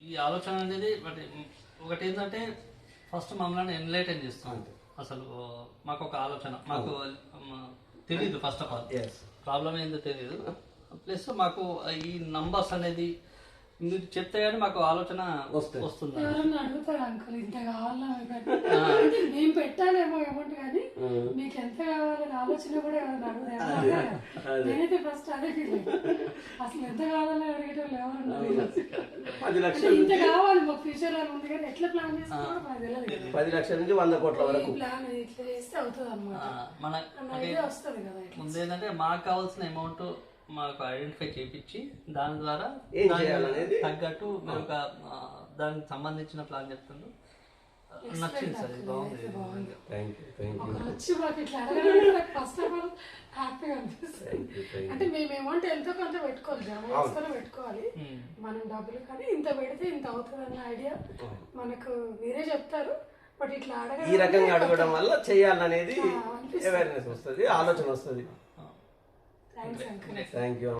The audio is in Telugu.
ఈ ఆలోచన అనేది ఒకటి ఏంటంటే ఫస్ట్ మమ్మల్ని ఎన్లైటన్ చేస్తాం. అసలు మాకు ఒక ఆలోచన మాకు తెలీదు, ఫస్ట్ ఆఫ్ ఆల్ ప్రాబ్లం ఏందో తెలీదు. ప్లస్ మాకు ఈ నంబర్స్ అనేది మీరు చెప్తే గానీ మాకు ఆలోచన వస్తుంది. ఎవరన్నా అడుగుతారు అంకుల్ ఇంత కావాలా మేము పెట్టాలేమో అమౌంట్, కానీ మీకు ఎంత కావాలని ఆలోచన కూడా ఎవరైనా అడుగుతారు. నేనైతే ఫస్ట్ అదే ఫీల్ అసలు ఎంత కావాలని అడిగేటోళ్ళు ఎవరన్నా ఇంత కావాలి మాకు ఫ్యూచర్ లో ఉంది, కానీ ఎట్లా ప్లాన్ చేసుకోవాలో మాకు తెలియదు. 10 లక్షల నుంచి 100 కోట్ల వరకు ప్లాన్ ఇట్లా చేస్తే అవుతుంది అన్నమాట. వస్తుంది కదా. ముందేంటంటే మాకు కావాల్సిన అమౌంట్ మాకు ఐడెంటిఫై చేయించి దాని ద్వారా తగ్గట్టు మేము ఒక దానికి సంబంధించిన ప్లాన్ చెప్తున్నాం. నచ్చింది సార్, బాగుంది. వచ్చి మాకు ఇట్లా అడగడానికి ఫస్ట్ ఆఫ్ ఆల్ హ్యాపీగా అనిపిస్తుంది. అంటే మేము అమౌంట్ ఎంతో కొంత పెట్టుకోవాలి, జమ చేసుకొని పెట్టుకోవాలి మనం డబ్బులు, కానీ ఇంత పెడితే ఇంత అవుతుంది అన్న ఐడియా మనకు మీరే చెప్తారు. బట్ ఇట్లా అడగ ఈ రకంగా అడగడం వల్ల చేయాలనేది అవేర్నెస్ వస్తుంది, ఆలోచన వస్తుంది. Thanks uncle. Thank you.